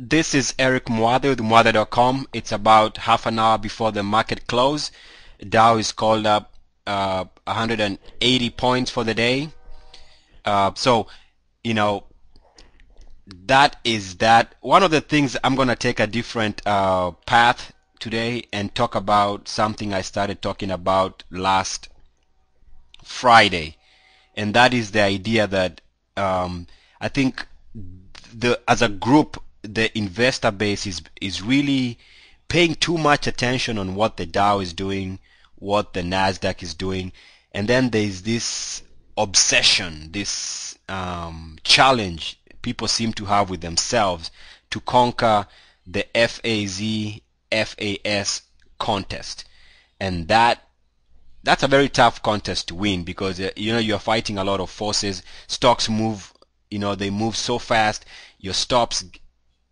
This is Eric Muathe with Muathe.com. It's about half an hour before the market close. Dow is called up 180 points for the day. So, you know, that is that. One of the things, I'm going to take a different path today and talk about something I started talking about last Friday. And that is the idea that I think as a group, the investor base is really paying too much attention on what the Dow is doing, what the Nasdaq is doing, and then there's this obsession, this challenge people seem to have with themselves to conquer the FAS contest, and that's a very tough contest to win because you're fighting a lot of forces. Stocks move, they move so fast. Your stops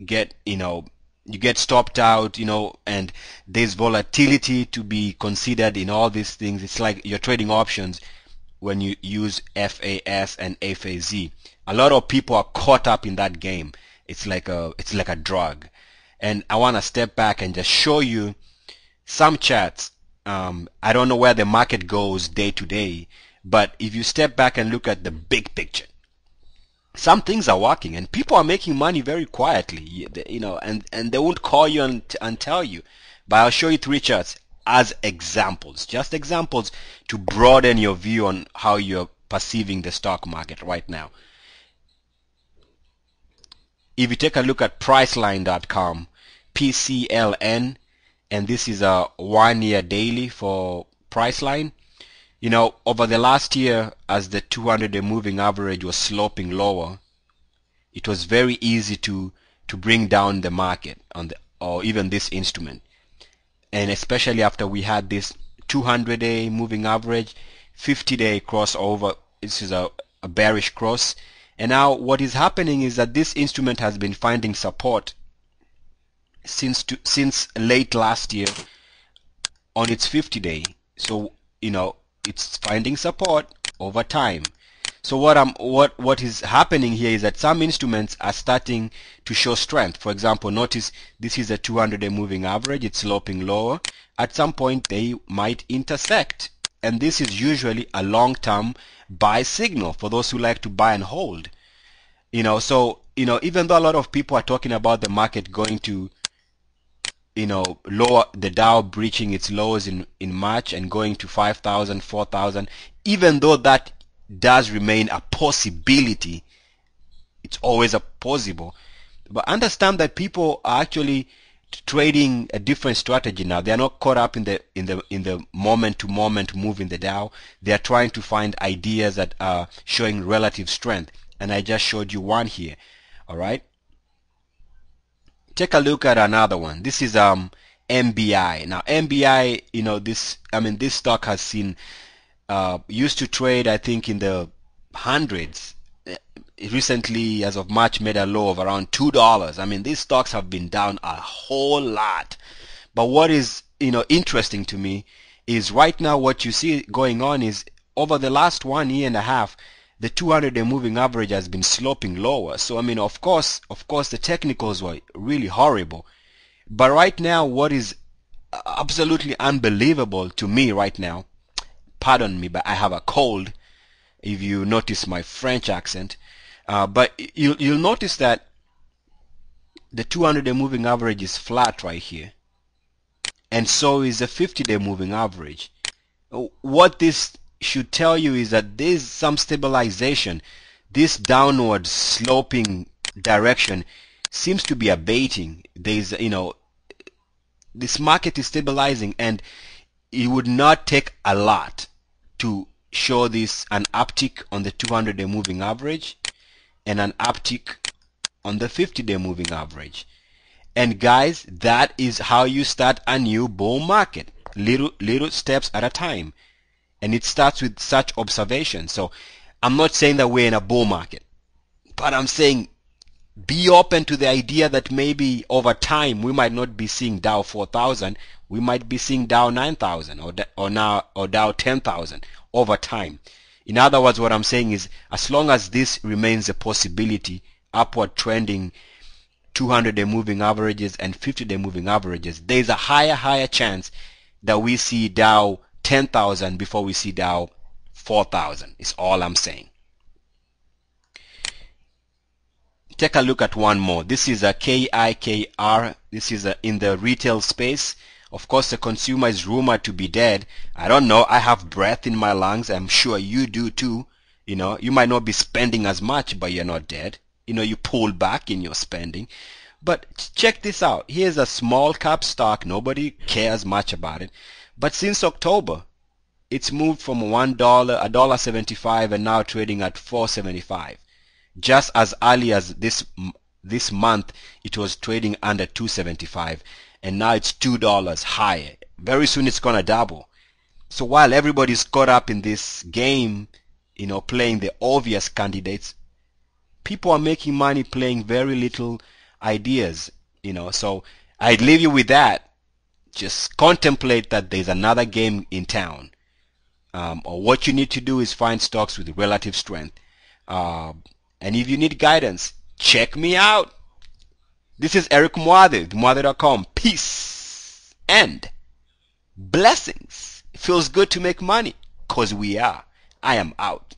get, you get stopped out, and there's volatility to be considered in all these things. It's like you're trading options when you use FAS and FAZ. A lot of people are caught up in that game. It's like a drug. And I want to step back and just show you some charts. I don't know where the market goes day to day, but if you step back and look at the big picture, some things are working and people are making money very quietly, and they won't call you and tell you. But I'll show you three charts as examples, just examples to broaden your view on how you're perceiving the stock market right now. If you take a look at Priceline.com, PCLN, and this is a 1 year daily for Priceline. Over the last year, as the 200-day moving average was sloping lower, it was very easy to bring down the market or even this instrument. And especially after we had this 200-day moving average, 50-day crossover, this is a bearish cross. And now what is happening is that this instrument has been finding support since late last year on its 50-day. So it's finding support over time. So what is happening here is that some instruments are starting to show strength. For example, notice this is a 200-day moving average. It's sloping lower. At some point they might intersect, and this is usually a long-term buy signal for those who like to buy and hold. So even though a lot of people are talking about the market going to lower, the Dow breaching its lows in March and going to 5,000, 4,000, even though that does remain a possibility, it's always a possible. But understand that people are actually trading a different strategy now. They are not caught up in the moment to moment move in the Dow. They are trying to find ideas that are showing relative strength. And I just showed you one here. All right. Take a look at another one. This is MBI. Now MBI, this stock has seen used to trade, I think, in the hundreds. Recently, as of March, made a low of around $2. These stocks have been down a whole lot. But what is interesting to me is right now what you see going on is over the last 1 year and a half, the 200-day moving average has been sloping lower. So of course the technicals were really horrible. But right now, what is absolutely unbelievable to me right now, pardon me, but I have a cold, if you notice my French accent, but you'll notice that the 200-day moving average is flat right here, and so is the 50-day moving average. What this should tell you is that there's some stabilization. This downward sloping direction seems to be abating. There's this market is stabilizing, and it would not take a lot to show this an uptick on the 200-day moving average and an uptick on the 50-day moving average. And guys, that is how you start a new bull market, little steps at a time. And it starts with such observation. So I'm not saying that we're in a bull market, but I'm saying be open to the idea that maybe over time we might not be seeing Dow 4,000. We might be seeing Dow 9,000 or Dow 10,000 over time. In other words, what I'm saying is as long as this remains a possibility, upward trending 200-day moving averages and 50-day moving averages, there's a higher chance that we see Dow 10,000 before we see Dow 4,000 is all I'm saying. Take a look at one more. This is a KIKR. This is in the retail space. Of course, the consumer is rumored to be dead. I don't know. I have breath in my lungs. I'm sure you do too. You know, you might not be spending as much, but you're not dead. You know, you pull back in your spending. But check this out. Here's a small cap stock. Nobody cares much about it. But since October, it's moved from $1, $1.75, and now trading at $4.75. Just as early as this month, it was trading under $2.75, and now it's $2 higher. Very soon it's gonna double. So while everybody's caught up in this game, you know, playing the obvious candidates, people are making money playing very little ideas, you know. So I'd leave you with that. Just contemplate that there's another game in town. Or what you need to do is find stocks with relative strength. And if you need guidance, check me out. This is Eric Muathe, muathe.com. Peace and blessings. It feels good to make money, 'cause we are. I am out.